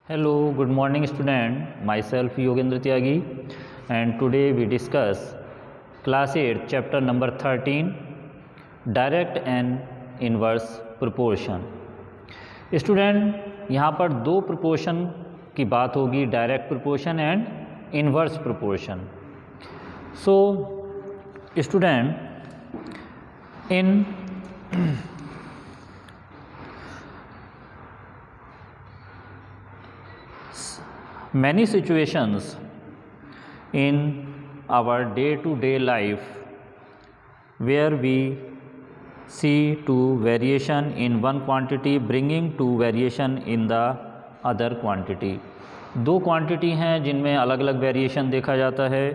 Hello, good morning student. Myself Yogendra Tyagi and today we discuss class 8 chapter number 13 direct and inverse proportion. Student यहाँ पर दो proportion की बात होगी, direct proportion and inverse proportion. So student in many situations in our day-to-day life where we see two variation in one quantity bringing two variation in the other quantity. दो quantity हैं जिनमें अलग अलग variation देखा जाता है.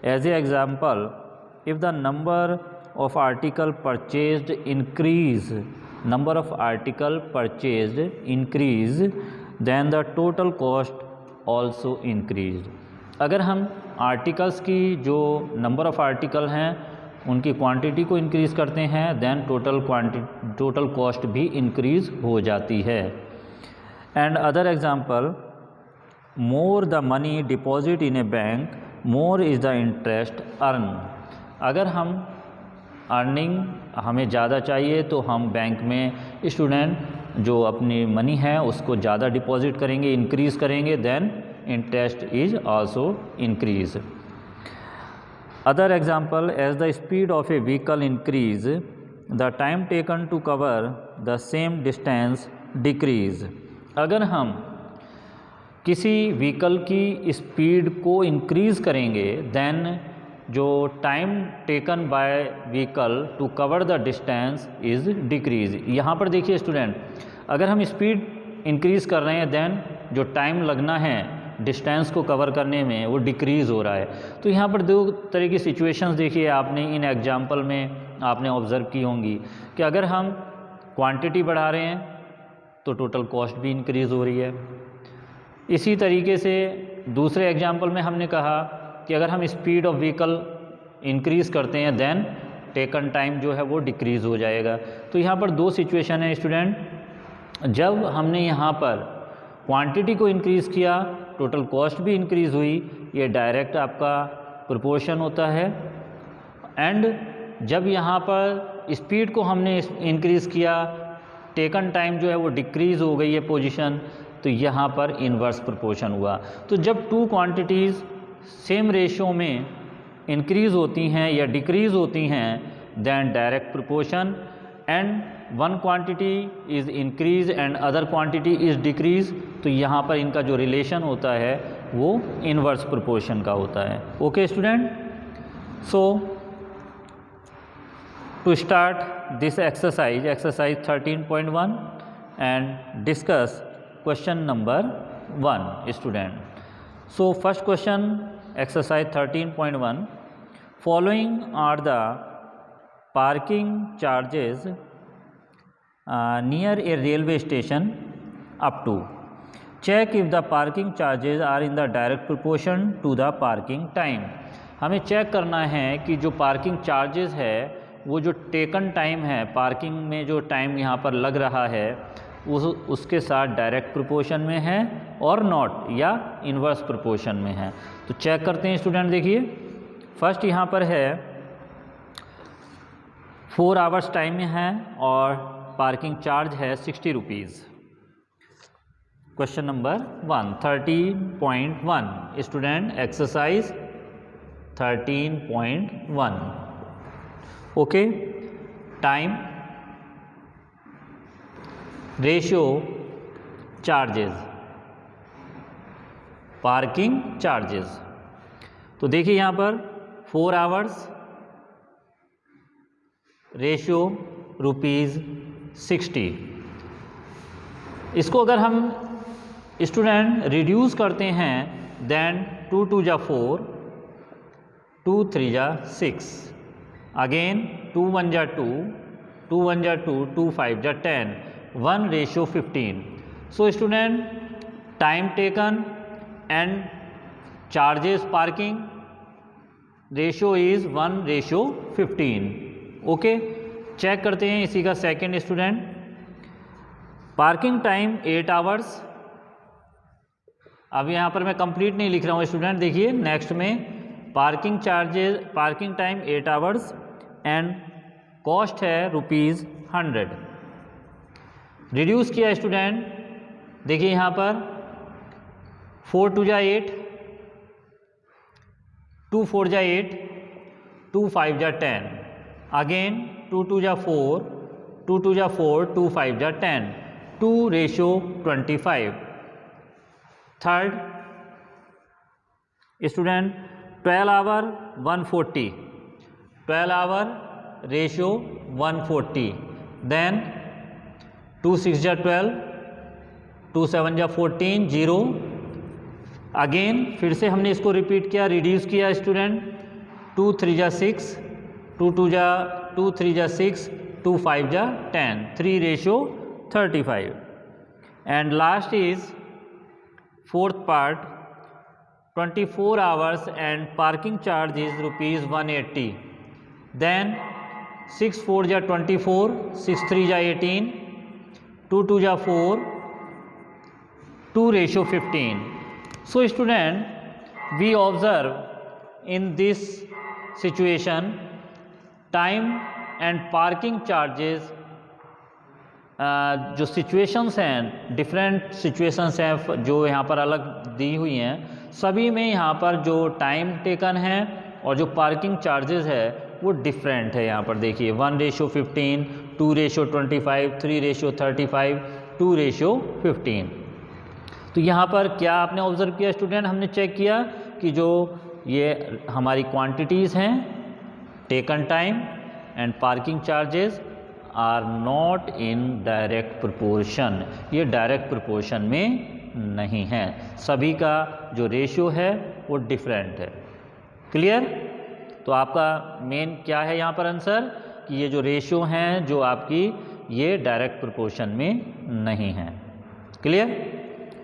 As a example, if the number of article purchased increase, number of article purchased increase then the total cost also increase. अगर हम आर्टिकल्स की जो नंबर ऑफ आर्टिकल हैं उनकी क्वांटिटी को इंक्रीज़ करते हैं देन टोटल कॉस्ट भी इंक्रीज़ हो जाती है. And other example, more the money deposit in A bank more is the interest earn. अगर हम अर्निंग हमें ज़्यादा चाहिए तो हम बैंक में स्टूडेंट जो अपनी मनी है उसको ज़्यादा डिपॉजिट करेंगे, इंक्रीज़ करेंगे, then interest is also increase. Other example, as the speed of a vehicle increase the time taken to cover the same distance decrease. अगर हम किसी व्हीकल की स्पीड को इंक्रीज़ करेंगे देन जो time taken by vehicle to cover the distance is decrease. यहाँ पर देखिए स्टूडेंट, अगर हम स्पीड इंक्रीज़ कर रहे हैं देन जो टाइम लगना है डिस्टेंस को कवर करने में वो डिक्रीज़ हो रहा है. तो यहाँ पर दो तरह की सिचुएशंस देखिए आपने इन एग्जाम्पल में आपने ऑब्ज़र्व की होंगी कि अगर हम क्वांटिटी बढ़ा रहे हैं तो टोटल कॉस्ट भी इंक्रीज़ हो रही है. इसी तरीके से दूसरे एग्जाम्पल में हमने कहा कि अगर हम स्पीड ऑफ व्हीकल इंक्रीज़ करते हैं देन टेकन टाइम जो है वो डिक्रीज़ हो जाएगा. तो यहाँ पर दो सिचुएशन है स्टूडेंट. जब हमने यहाँ पर क्वांटिटी को इंक्रीज़ किया टोटल कॉस्ट भी इंक्रीज़ हुई, ये डायरेक्ट आपका प्रोपोर्शन होता है. एंड जब यहाँ पर स्पीड को हमने इंक्रीज़ किया टेकन टाइम जो है वो डिक्रीज़ हो गई है पोजीशन, तो यहाँ पर इन्वर्स प्रोपोर्शन हुआ. तो जब टू क्वांटिटीज़ सेम रेशियो में इंक्रीज़ होती हैं या डिक्रीज़ होती हैं then direct proportion, and one quantity is increase and other quantity is decrease, तो यहाँ पर इनका जो रिलेशन होता है वो इन्वर्स प्रोपोर्शन का होता है. Okay student, so to start this exercise 13.1 and discuss question number 1 student. So first question exercise 13.1, following are the parking charges near a railway station up to. Check if the parking charges are in the direct proportion to the parking time. हमें check करना है कि जो parking charges है वो जो taken time है, parking में जो टाइम यहाँ पर लग रहा है उसके साथ डायरेक्ट प्रोपोर्शन में है और नॉट या इन्वर्स प्रोपोर्शन में है. तो चेक करते हैं स्टूडेंट. देखिए फर्स्ट यहाँ पर है 4 आवर्स टाइम में है और पार्किंग चार्ज है 60 rupees. Question number 1 13.1 student, exercise 13.1. Okay, time, ratio, charges, parking charges. तो देखिए यहाँ पर 4 आवर्स, रेशियो रुपीज़ 60. इसको अगर हम स्टूडेंट रिड्यूस करते हैं देन 2 2 जा 4, 2 3 जा 6, अगेन 2 1 जा 2, 2 1 जा 2, 2 5 जा 10, 1:15. So student time taken and charges parking ratio is 1:15. Okay, check करते हैं इसी का second student. Parking time 8 hours, अब यहाँ पर मैं कंप्लीट नहीं लिख रहा हूँ स्टूडेंट, देखिए नेक्स्ट में parking charges, parking time 8 hours and cost है ₹100। रिड्यूस किया स्टूडेंट, देखिए यहाँ पर 4 2 जा 8, 2 4 जा 8, 2 5 जा 10, अगेन 2 2 जा 4, 2 2 जा 4, 2 5 जा 10, 2:25। Third student 12 hour 140, 12 hour ratio 140, then 2 6 जा 12, 2 7 जा 14, 0। अगेन फिर से हमने इसको रिपीट किया, रिड्यूस किया स्टूडेंट, 2 3 जा 6, 2 2 3 जा 6, 2 5 जा 10, 3:35। And last is fourth part 24 hours and parking charge is ₹180, then 6 4 जा 24, 6 3 जा 18, 2 2 जा 4, 2:15। So student, we observe in this situation time and parking charges, जो सिचुएशंस हैं, डिफरेंट सिचुएशंस हैं जो यहाँ पर अलग दी हुई हैं, सभी में यहाँ पर जो टाइम टेकन है और जो पार्किंग चार्जेस है वो डिफरेंट है। यहाँ पर देखिए 1:15, 2:25, 3:35, 2:15। तो यहाँ पर क्या आपने ऑब्जर्व किया स्टूडेंट, हमने चेक किया कि जो ये हमारी क्वांटिटीज़ हैं, taken time and parking charges are not in direct proportion, ये डायरेक्ट प्रोपोर्शन में नहीं है, सभी का जो रेशियो है वो डिफरेंट है। क्लियर? तो आपका मेन क्या है यहाँ पर आंसर कि ये जो रेशियो हैं जो आपकी, ये डायरेक्ट प्रोपोर्शन में नहीं है। क्लियर?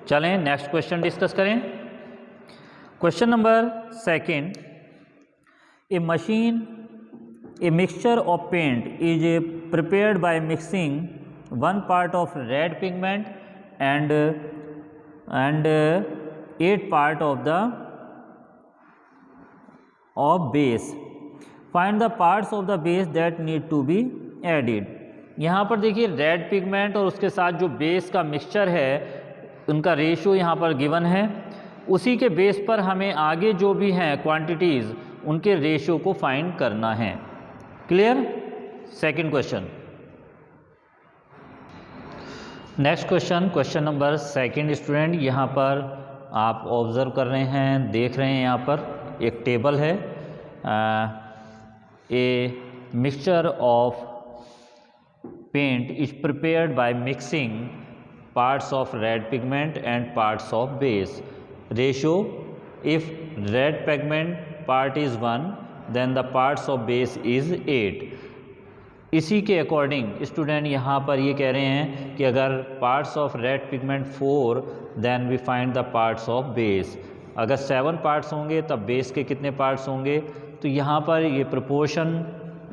चलें नेक्स्ट क्वेश्चन डिस्कस करें। Question number 2, A mixture of paint is prepared by mixing 1 part of red pigment and 8 part of base. Find the parts of the base that need to be added. यहाँ पर देखिए red pigment और उसके साथ जो base का mixture है उनका रेशियो यहाँ पर गिवन है, उसी के बेस पर हमें आगे जो भी हैं क्वांटिटीज़ उनके रेशियो को फाइंड करना है। Clear? Second question. Next question, question number 2 student, यहाँ पर आप ऑब्जर्व कर रहे हैं, देख रहे हैं यहाँ पर एक टेबल है, a mixture of paint is prepared by mixing parts of red pigment and parts of base. Ratio, if red pigment part is 1 then the parts of base is 8. इसी के अकॉर्डिंग स्टूडेंट यहाँ पर ये कह रहे हैं कि अगर parts of red pigment 4 then we find the parts of base. अगर 7 parts होंगे तब base के कितने parts होंगे? तो यहाँ पर ये proportion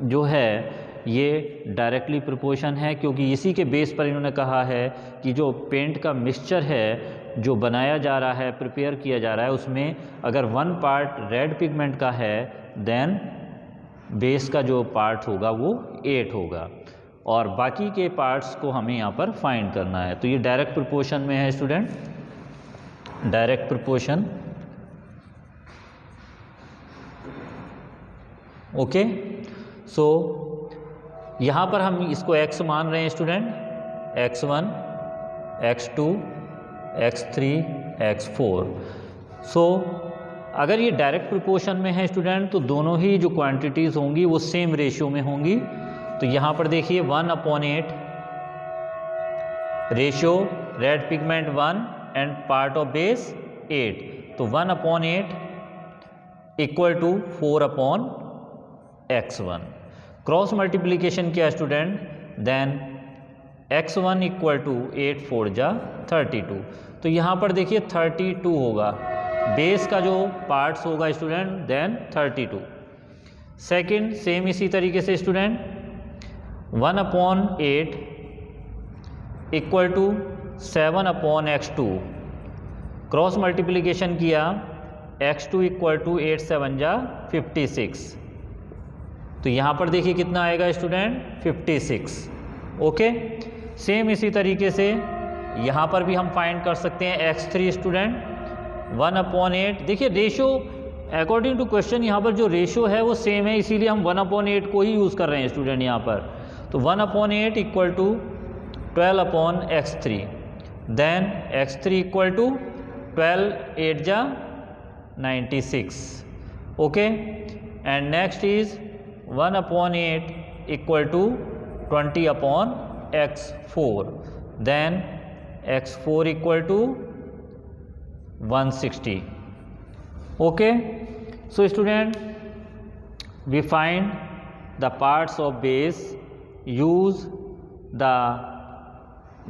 जो है ये डायरेक्टली प्रोपोर्शन है, क्योंकि इसी के बेस पर इन्होंने कहा है कि जो पेंट का मिक्सचर है जो बनाया जा रहा है, प्रिपेयर किया जा रहा है, उसमें अगर 1 पार्ट रेड पिगमेंट का है देन बेस का जो पार्ट होगा वो 8 होगा और बाकी के पार्ट्स को हमें यहाँ पर फाइंड करना है। तो ये डायरेक्ट प्रोपोर्शन में है स्टूडेंट, डायरेक्ट प्रोपोर्शन। ओके, सो यहाँ पर हम इसको x मान रहे हैं student, x1, x2, x3, x4। सो अगर ये डायरेक्ट प्रोपोर्शन में है स्टूडेंट तो दोनों ही जो क्वांटिटीज़ होंगी वो सेम रेशियो में होंगी। तो यहाँ पर देखिए 1/8 ratio red pigment 1 and part of base 8, तो 1/8 equal to 4/x1। Cross multiplication किया student, then x1 equal to 8 4 जा 32। तो यहाँ पर देखिए 32 होगा, बेस का जो पार्ट्स होगा स्टूडेंट देन 32। सेकंड सेम इसी तरीके से student 1/8 equal to 7/x2, cross multiplication किया, x2 इक्वल टू 8 7 जा 56, तो यहाँ पर देखिए कितना आएगा स्टूडेंट 56। ओके, सेम इसी तरीके से यहाँ पर भी हम फाइंड कर सकते हैं x3 स्टूडेंट 1/8। देखिए रेशो अकॉर्डिंग टू क्वेश्चन यहाँ पर जो रेशो है वो सेम है, इसीलिए हम 1/8 को ही यूज़ कर रहे हैं स्टूडेंट यहाँ पर। तो 1/8 equal to 12/x3, then x3 equal to 12 8 जा 96। Okay, and next is 1/8 equal to 20/x4, then x4 equal to 160। Okay, so student, we find the parts of base, use the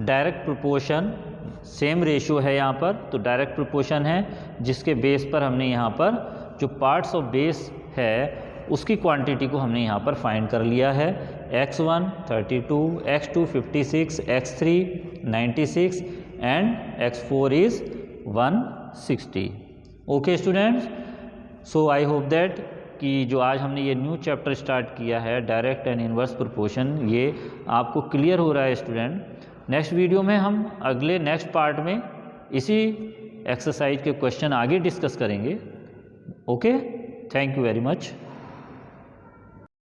direct proportion, same ratio है यहाँ पर, तो direct proportion है जिसके base पर हमने यहाँ पर जो पार्ट्स ऑफ बेस है उसकी क्वांटिटी को हमने यहाँ पर फाइंड कर लिया है। x1 32, x2 56, x3 96 and x4 is 160। Okay students, so I hope that कि जो आज हमने ये न्यू चैप्टर स्टार्ट किया है डायरेक्ट एंड इनवर्स प्रोपोर्शन, ये आपको क्लियर हो रहा है स्टूडेंट। नेक्स्ट वीडियो में हम अगले नेक्स्ट पार्ट में इसी एक्सरसाइज के क्वेश्चन आगे डिस्कस करेंगे। Okay, thank you very much.